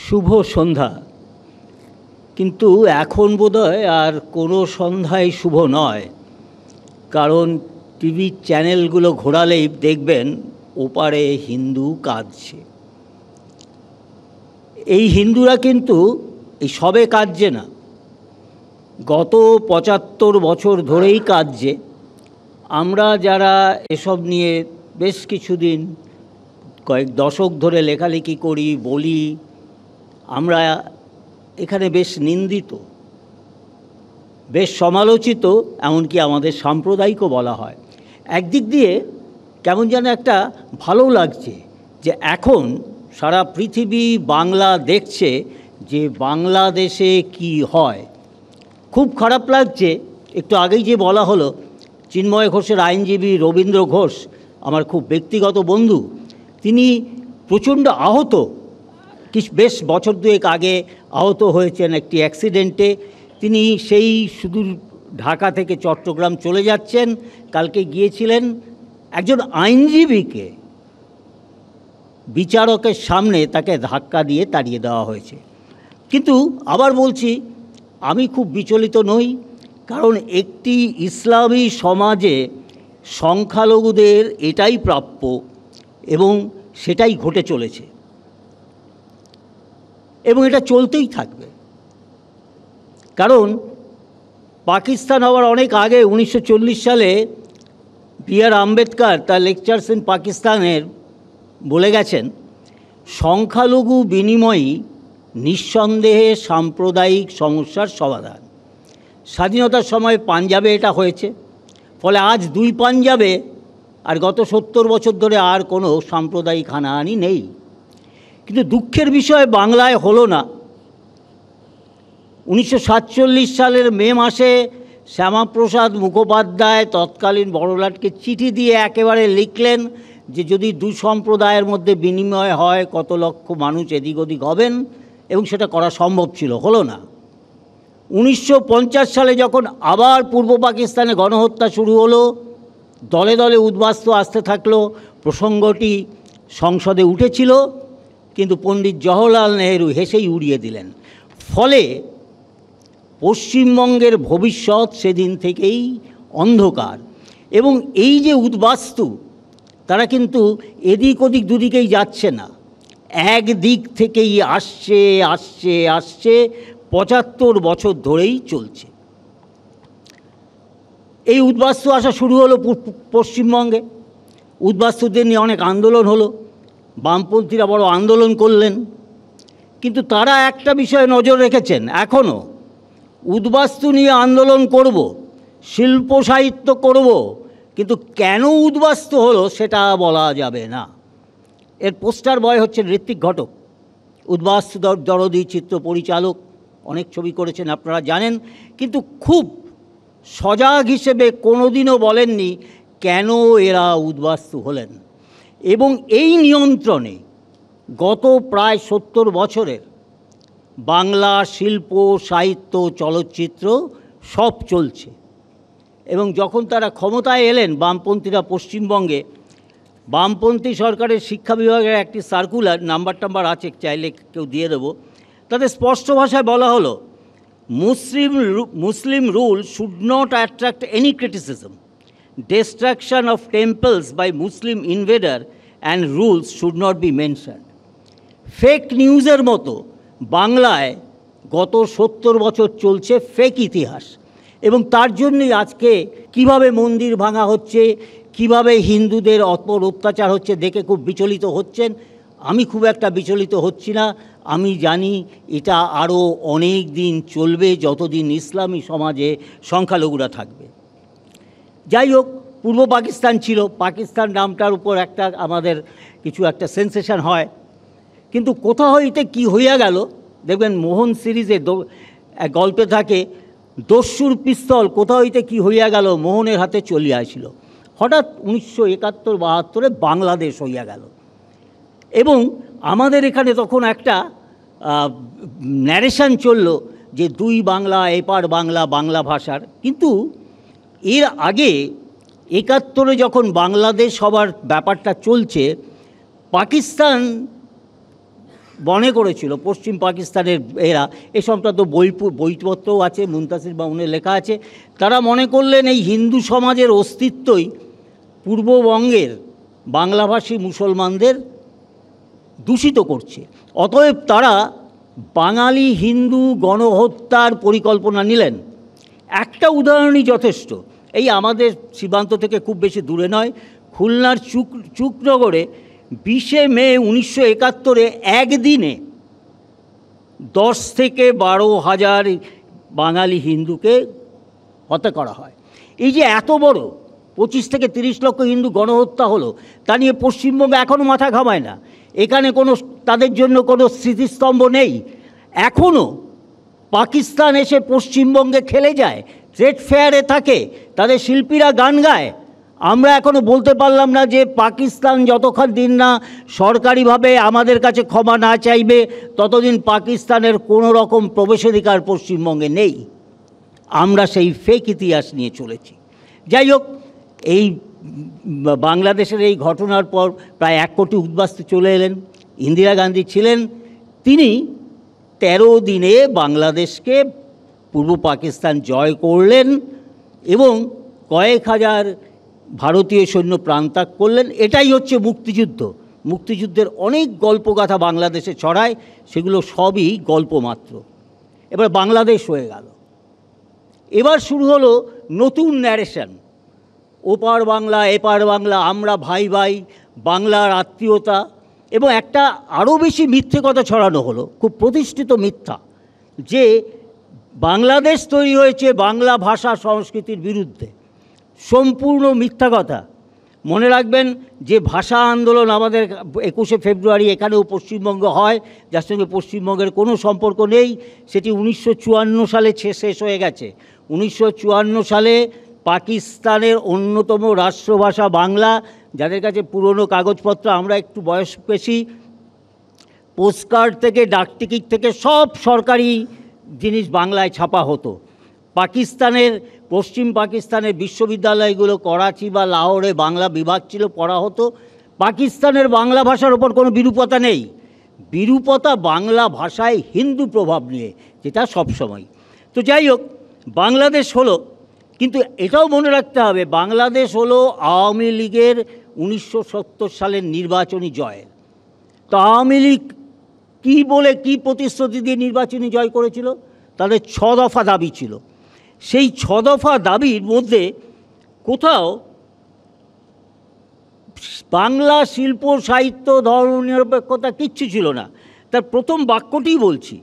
শুভ সন্ধ্যা। কিন্তু এখন বোধহয় আর কোনো সন্ধ্যাই শুভ নয়, কারণ টিভি চ্যানেলগুলো ঘোরালেই দেখবেন ওপারে হিন্দু কাঁদছে। এই হিন্দুরা কিন্তু এই সবে কাঁদছে না, গত ৭৫ বছর ধরেই কাঁদছে। আমরা যারা এসব নিয়ে বেশ কিছুদিন কয়েক দশক ধরে লেখালেখি করি, বলি, আমরা এখানে বেশ নিন্দিত, বেশ সমালোচিত, এমনকি আমাদের সাম্প্রদায়িকও বলা হয়। একদিক দিয়ে কেমন যেন একটা ভালো লাগছে যে এখন সারা পৃথিবী বাংলা দেখছে যে বাংলাদেশে কি হয়। খুব খারাপ লাগছে, একটু আগেই যে বলা হলো, চিন্ময় ঘোষের আইনজীবী রবীন্দ্র ঘোষ আমার খুব ব্যক্তিগত বন্ধু, তিনি প্রচণ্ড আহত, বেশ বছর দুয়েক আগে আহত হয়েছেন একটি অ্যাক্সিডেন্টে। তিনি সেই সুদূর ঢাকা থেকে চট্টগ্রাম চলে যাচ্ছেন, কালকে গিয়েছিলেন। একজন আইনজীবীকে বিচারকের সামনে তাকে ধাক্কা দিয়ে তাড়িয়ে দেওয়া হয়েছে। কিন্তু আবার বলছি, আমি খুব বিচলিত নই, কারণ একটি ইসলামী সমাজে সংখ্যালঘুদের এটাই প্রাপ্য এবং সেটাই ঘটে চলেছে এবং এটা চলতেই থাকবে। কারণ পাকিস্তান হওয়ার অনেক আগে 1940 সালে বি.আর. আম্বেদকর তার লেকচার্স ইন পাকিস্তানের বলে গেছেন, সংখ্যালঘু বিনিময়ই নিঃসন্দেহে সাম্প্রদায়িক সমস্যার সমাধান। স্বাধীনতার সময় পাঞ্জাবে এটা হয়েছে, ফলে আজ দুই পাঞ্জাবে আর গত 70 বছর ধরে আর কোনো সাম্প্রদায়িক হানাহানি নেই। কিন্তু দুঃখের বিষয় বাংলায় হলো না। 1947 সালের মে মাসে শ্যামাপ্রসাদ মুখোপাধ্যায় তৎকালীন বড়লাটকে চিঠি দিয়ে একেবারে লিখলেন যে যদি দু সম্প্রদায়ের মধ্যে বিনিময় হয় কত লক্ষ মানুষ এদিক ওদিক হবেন, এবং সেটা করা সম্ভব ছিল, হলো না। 1950 সালে যখন আবার পূর্ব পাকিস্তানে গণহত্যা শুরু হলো, দলে দলে উদ্বাস্তু আসতে থাকলো, প্রসঙ্গটি সংসদে উঠেছিল, কিন্তু পণ্ডিত জওহরলাল নেহেরু হেসেই উড়িয়ে দিলেন। ফলে পশ্চিমবঙ্গের ভবিষ্যৎ সেদিন থেকেই অন্ধকার। এবং এই যে উদ্বাস্তু, তারা কিন্তু এদিক ওদিক দুদিকেই যাচ্ছে না, একদিক থেকেই আসছে আসছে আসছে, ৭৫ বছর ধরেই চলছে। এই উদ্বাস্তু আসা শুরু হলো পশ্চিমবঙ্গে। উদ্বাস্তুদের নিয়ে অনেক আন্দোলন হলো, বামপন্থীরা বড় আন্দোলন করলেন। কিন্তু তারা একটা বিষয়ে নজর রেখেছেন, এখনও উদ্বাস্তু নিয়ে আন্দোলন করব, শিল্প সাহিত্য করব, কিন্তু কেন উদ্বাস্তু হলো সেটা বলা যাবে না। এর পোস্টার বয় হচ্ছেন ঋত্বিক ঘটক, উদ্বাস্তু দরদি চিত্র পরিচালক, অনেক ছবি করেছেন আপনারা জানেন। কিন্তু খুব সজাগ হিসেবে কোনোদিনও বলেননি কেন এরা উদ্বাস্তু হলেন। এবং এই নিয়ন্ত্রণে গত প্রায় 70 বছরের বাংলা শিল্প সাহিত্য চলচ্চিত্র সব চলছে। এবং যখন তারা ক্ষমতায় এলেন বামপন্থীরা পশ্চিমবঙ্গে, বামপন্থী সরকারের শিক্ষা বিভাগের একটি সার্কুলার, নাম্বার আছে, চাইলে কেউ দিয়ে দেবো, তাতে স্পষ্ট ভাষায় বলা হলো, Muslim rule should not attract any criticism, destruction of temples by Muslim invader and rules should not be mention. Fake নিউজের মতো বাংলায় গত 70 বছর চলছে ফেক ইতিহাস। এবং তার জন্যই আজকে কিভাবে মন্দির ভাঙা হচ্ছে, কিভাবে হিন্দুদের অপর অত্যাচার হচ্ছে দেখে খুব বিচলিত হচ্ছেন। আমি খুব একটা বিচলিত হচ্ছি না, আমি জানি এটা আরও অনেক দিন চলবে, যতদিন ইসলামী সমাজে সংখ্যালঘুরা থাকবে। যাই হোক, পূর্ব পাকিস্তান ছিল, পাকিস্তান নামটার উপর একটা আমাদের কিছু একটা সেন্সেশন হয়, কিন্তু কোথা হইতে কি হইয়া গেল, দেখবেন মোহন সিরিজে গল্পে থাকে, দস্যুর পিস্তল কোথা হইতে কি হইয়া গেল মোহনের হাতে চলিয়া আসিল। হঠাৎ 1971-72 বাংলাদেশ হইয়া গেল। এবং আমাদের এখানে তখন একটা ন্যারেশন চলল যে দুই বাংলা, এপার বাংলা, বাংলা ভাষার। কিন্তু এর আগে 71-এ যখন বাংলাদেশ হবার ব্যাপারটা চলছে, পাকিস্তান মনে করেছিল পশ্চিম পাকিস্তানের এরা, এ সংক্রান্ত বইপত্রও আছে, মুনতাসির মামুনের লেখা আছে। তারা মনে করলেন এই হিন্দু সমাজের অস্তিত্বই পূর্ববঙ্গের বাংলাভাষী মুসলমানদের দূষিত করছে। অতএব তারা বাঙালি হিন্দু গণহত্যার পরিকল্পনা নিলেন। একটা উদাহরণই যথেষ্ট। এই আমাদের সীমান্ত থেকে খুব বেশি দূরে নয়, খুলনার চুকনগরে 20শে মে 1971 একদিনে 10 থেকে 12,000 বাঙালি হিন্দুকে হত্যা করা হয়। এই যে এত বড় 25 থেকে 30 লক্ষ হিন্দু গণহত্যা হলো, তা নিয়ে পশ্চিমবঙ্গ এখনও মাথা ঘামায় না। এখানে কোনো তাদের জন্য কোনো স্মৃতিস্তম্ভ নেই। এখনও পাকিস্তান এসে পশ্চিমবঙ্গে খেলে যায়, ট্রেড ফেয়ারে থাকে, তাদের শিল্পীরা গান গায়। আমরা এখনও বলতে পারলাম না যে পাকিস্তান যতক্ষণ দিন না সরকারিভাবে আমাদের কাছে ক্ষমা না চাইবে, ততদিন পাকিস্তানের কোনো রকম প্রবেশাধিকার পশ্চিমবঙ্গে নেই। আমরা সেই ফেক ইতিহাস নিয়ে চলেছি। যাই হোক, এই বাংলাদেশের এই ঘটনার পর প্রায় 1 কোটি উদ্বাস্তু চলে এলেন। ইন্দিরা গান্ধী ছিলেন, তিনি 13 দিনে বাংলাদেশকে পূর্ব পাকিস্তান জয় করলেন এবং কয়েক হাজার ভারতীয় সৈন্য প্রাণত্যাগ করলেন। এটাই হচ্ছে মুক্তিযুদ্ধ। মুক্তিযুদ্ধের অনেক গল্পগাথা বাংলাদেশে ছড়ায়, সেগুলো সবই গল্প মাত্র। এবার বাংলাদেশ হয়ে গেল। এবার শুরু হলো নতুন ন্যারেশন, ওপার বাংলা এপার বাংলা, আমরা ভাই ভাই, বাংলার আত্মীয়তা, এবং একটা আরও বেশি মিথ্যে কথা ছড়ানো হলো, খুব প্রতিষ্ঠিত মিথ্যা, যে বাংলাদেশ তৈরি হয়েছে বাংলা ভাষা সংস্কৃতির বিরুদ্ধে। সম্পূর্ণ মিথ্যা কথা। মনে রাখবেন যে ভাষা আন্দোলন আমাদের 21শে ফেব্রুয়ারি এখানেও পশ্চিমবঙ্গ হয়, যার সঙ্গে পশ্চিমবঙ্গের কোনো সম্পর্ক নেই। সেটি 1954 সালে শেষ হয়ে গেছে। 1954 সালে পাকিস্তানের অন্যতম রাষ্ট্রভাষা বাংলা, যাদের কাছে পুরনো কাগজপত্র, আমরা একটু বয়স বেশি, পোস্টকার্ড থেকে ডাকটিকিট থেকে সব সরকারি জিনিস বাংলায় ছাপা হতো। পশ্চিম পাকিস্তানের বিশ্ববিদ্যালয়গুলো করাচি বা লাহোরে বাংলা বিভাগ ছিল, পড়া হতো। পাকিস্তানের বাংলা ভাষার ওপর কোনো বিরূপতা নেই। বিরূপতা বাংলা ভাষায় হিন্দু প্রভাব নিয়ে, যেটা সবসময়। তো যাই হোক, বাংলাদেশ হলো, কিন্তু এটাও মনে রাখতে হবে বাংলাদেশ হলো আওয়ামী লীগের 1970 সালের নির্বাচনী জয়। তো আওয়ামী লীগ কী বলে, কী প্রতিশ্রুতি দিয়ে নির্বাচনী জয় করেছিল? তাদের 6 দফা দাবি ছিল। সেই 6 দফা দাবির মধ্যে কোথাও বাংলা শিল্প সাহিত্য ধর্মনিরপেক্ষতা কিচ্ছু ছিল না। তার প্রথম বাক্যটি বলছি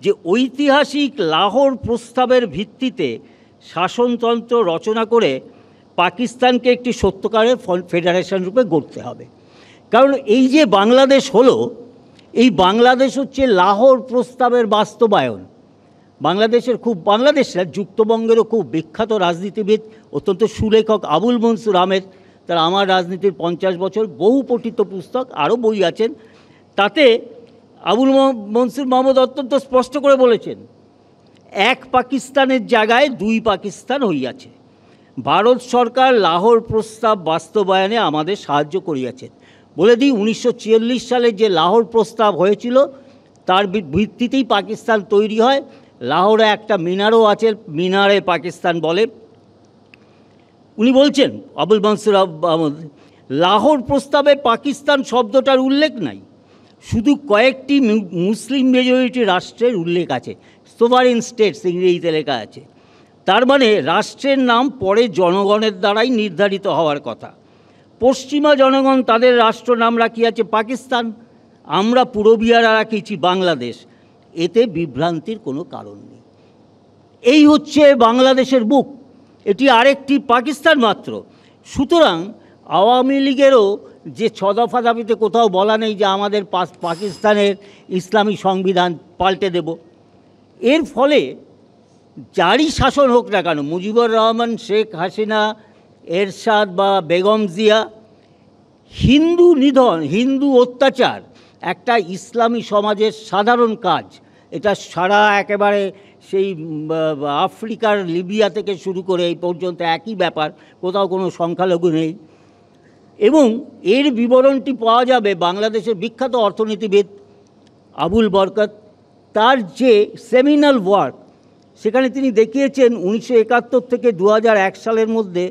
যে ঐতিহাসিক লাহোর প্রস্তাবের ভিত্তিতে শাসনতন্ত্র রচনা করে পাকিস্তানকে একটি সত্যকারের ফেডারেশন রূপে গড়তে হবে। কারণ এই যে বাংলাদেশ হলো, এই বাংলাদেশ হচ্ছে লাহোর প্রস্তাবের বাস্তবায়ন। বাংলাদেশ যুক্তবঙ্গেরও খুব বিখ্যাত রাজনীতিবিদ, অত্যন্ত সুলেখক আবুল মনসুর আহমেদ, তার আমার রাজনীতির 50 বছর, বহু পঠিত পুস্তক, আরও বই আছেন। তাতে আবুল মনসুর মাহমুদ অত্যন্ত স্পষ্ট করে বলেছেন, এক পাকিস্তানের জায়গায় 2 পাকিস্তান হইয়াছে। ভারত সরকার লাহোর প্রস্তাব বাস্তবায়নে আমাদের সাহায্য করিয়াছেন। বলে দিই, 1946 সালে যে লাহোর প্রস্তাব হয়েছিল তার ভিত্তিতেই পাকিস্তান তৈরি হয়। লাহোরে একটা মিনারও আছে, মিনারে পাকিস্তান বলে। উনি বলছেন, আবুল মনসুর আহমদ, লাহোর প্রস্তাবে পাকিস্তান শব্দটার উল্লেখ নাই, শুধু কয়েকটি মুসলিম মেজরিটি রাষ্ট্রের উল্লেখ আছে। সোভারেন স্টেটস ইংরেজিতে লেখা আছে। তার মানে রাষ্ট্রের নাম পরে জনগণের দ্বারাই নির্ধারিত হওয়ার কথা। পশ্চিমা জনগণ তাদের রাষ্ট্র নাম রাখিয়াছে পাকিস্তান, আমরা পূরবীয়ারা রাখিয়েছি বাংলাদেশ। এতে বিভ্রান্তির কোনো কারণ নেই। এই হচ্ছে বাংলাদেশের বুক, এটি আরেকটি পাকিস্তান মাত্র। সুতরাং আওয়ামী লীগেরও যে 6 দফা দাবিতে কোথাও বলা নেই যে আমাদের পাকিস্তানের ইসলামী সংবিধান পাল্টে দেব। এর ফলে যারই শাসন হোক না কেন, মুজিবুর রহমান, শেখ হাসিনা, এরশাদ বা বেগম জিয়া, হিন্দু নিধন, হিন্দু অত্যাচার একটা ইসলামী সমাজের সাধারণ কাজ। এটা সারা একেবারে সেই আফ্রিকার লিবিয়া থেকে শুরু করে এই পর্যন্ত একই ব্যাপার, কোথাও কোনো সংখ্যালঘু নেই। এবং এর বিবরণটি পাওয়া যাবে বাংলাদেশের বিখ্যাত অর্থনীতিবিদ আবুল বরকত, তার যে সেমিনাল ওয়ার্ক, সেখানে তিনি দেখিয়েছেন 1971 থেকে 2001 সালের মধ্যে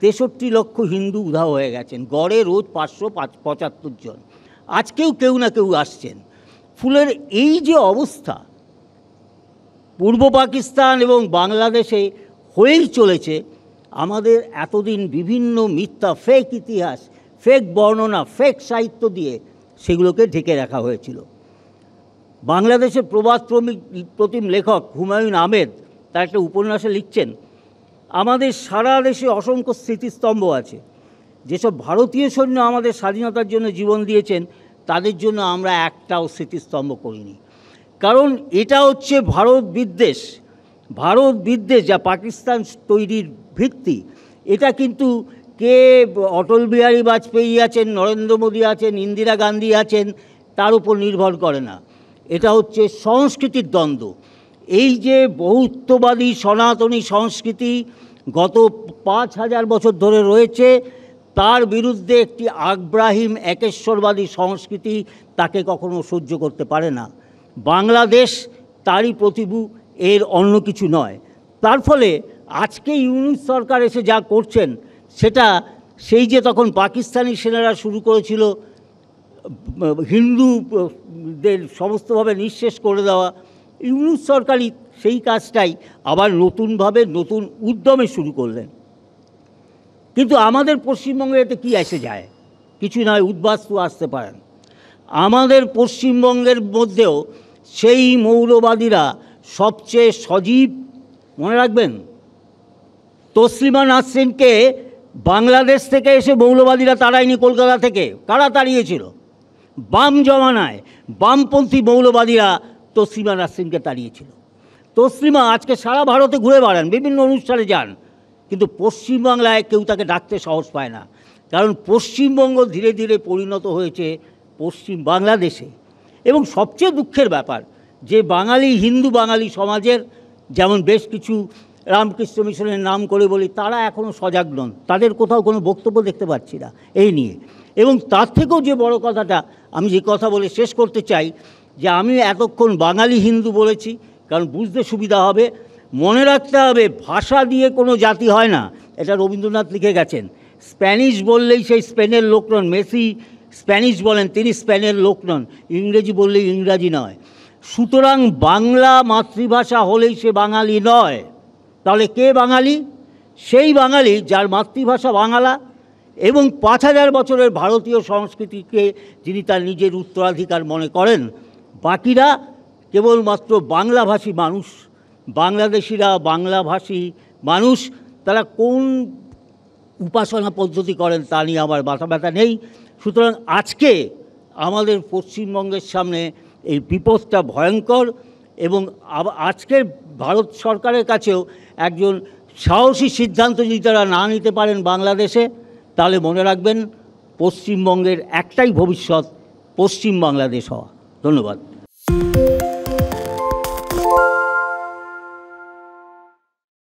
63 লক্ষ হিন্দু উধাও হয়ে গেছেন, গড়ে রোজ 575 জন। আজকেও কেউ না কেউ আসছেন। ফুলের এই যে অবস্থা পূর্ব পাকিস্তান এবং বাংলাদেশে হয়েই চলেছে, আমাদের এতদিন বিভিন্ন মিথ্যা ফেক ইতিহাস, ফেক বর্ণনা, ফেক সাহিত্য দিয়ে সেগুলোকে ঢেকে রাখা হয়েছিল। বাংলাদেশের প্রবাদ প্রতিম লেখক হুমায়ুন আহমেদ তার একটা উপন্যাসে লিখছেন, আমাদের সারা দেশে অসংখ্য স্মৃতিস্তম্ভ আছে। যেসব ভারতীয় সৈন্য আমাদের স্বাধীনতার জন্য জীবন দিয়েছেন, তাদের জন্য আমরা একটাও স্মৃতিস্তম্ভ করিনি। কারণ এটা হচ্ছে ভারত বিদ্বেষ যা পাকিস্তান তৈরির ভিত্তি। এটা কিন্তু কে অটল বিহারী বাজপেয়ী আছেন, নরেন্দ্র মোদী আছেন, ইন্দিরা গান্ধী আছেন, তার উপর নির্ভর করে না। এটা হচ্ছে সংস্কৃতির দ্বন্দ্ব। এই যে বহুত্ববাদী সনাতনী সংস্কৃতি গত 5000 বছর ধরে রয়েছে, তার বিরুদ্ধে একটি আব্রাহিম একেশ্বরবাদী সংস্কৃতি তাকে কখনো সহ্য করতে পারে না। বাংলাদেশ তারই প্রতিভূ, এর অন্য কিছু নয়। তার ফলে আজকে ইউনূস সরকার এসে যা করছেন, সেটা সেই যে তখন পাকিস্তানি সেনারা শুরু করেছিল হিন্দুদের সমস্তভাবে নিঃশেষ করে দেওয়া, ইউনূস সরকারই সেই কাজটাই আবার নতুনভাবে নতুন উদ্যমে শুরু করলেন। কিন্তু আমাদের পশ্চিমবঙ্গে এতে কী এসে যায়? কিছু নয়, উদ্বাস্তু আসতে পারেন। আমাদের পশ্চিমবঙ্গের মধ্যেও সেই মৌলবাদীরা সবচেয়ে সজীব। মনে রাখবেন, তসলিমা নাসরিনকে বাংলাদেশ থেকে এসে মৌলবাদীরা তাড়ায়নি কলকাতা থেকে। কারা তাড়িয়েছিল? বাম জমানায় বামপন্থী মৌলবাদীরা তসলিমা নাসরিনকে তাড়িয়েছিল। তসলিমা আজকে সারা ভারতে ঘুরে বেড়ান, বিভিন্ন অনুষ্ঠানে যান, কিন্তু পশ্চিমবাংলায় কেউ তাকে ডাকতে সাহস পায় না। কারণ পশ্চিমবঙ্গ ধীরে ধীরে পরিণত হয়েছে পশ্চিম বাংলাদেশে। এবং সবচেয়ে দুঃখের ব্যাপার যে বাঙালি, হিন্দু বাঙালি সমাজের, যেমন বেশ কিছু রামকৃষ্ণ মিশনের নাম করে বলি, তারা এখনও সজাগ নন। তাদের কোথাও কোনো বক্তব্য দেখতে পাচ্ছি না এই নিয়ে। এবং তার থেকেও যে বড় কথাটা আমি যে কথা বলে শেষ করতে চাই, যে আমি এতক্ষণ বাঙালি হিন্দু বলেছি কারণ বুঝতে সুবিধা হবে। মনে রাখতে হবে, ভাষা দিয়ে কোনো জাতি হয় না, এটা রবীন্দ্রনাথ লিখে গেছেন। স্প্যানিশ বললেই সেই স্পেনের লোক নন। মেসি স্প্যানিশ বলেন, তিনি স্পেনের লোক নন। ইংরেজি বললেই ইংরাজি নয়। সুতরাং বাংলা মাতৃভাষা হলেই সে বাঙালি নয়। তাহলে কে বাঙালি? সেই বাঙালি যার মাতৃভাষা বাংলা এবং 5000 বছরের ভারতীয় সংস্কৃতিকে যিনি তার নিজের উত্তরাধিকার মনে করেন। বাকিরা কেবলমাত্র বাংলাভাষী মানুষ। বাংলাদেশিরা বাংলাভাষী মানুষ, তারা কোন উপাসনা পদ্ধতি করেন তা নিয়ে আমার মাথা ব্যথা নেই। সুতরাং আজকে আমাদের পশ্চিমবঙ্গের সামনে এই বিপদটা ভয়ঙ্কর। এবং আজকের ভারত সরকারের কাছেও একজন সাহসী সিদ্ধান্ত যদি তারা না নিতে পারেন বাংলাদেশে, তাহলে মনে রাখবেন পশ্চিমবঙ্গের একটাই ভবিষ্যৎ, পশ্চিম বাংলাদেশ হওয়া। ধন্যবাদ।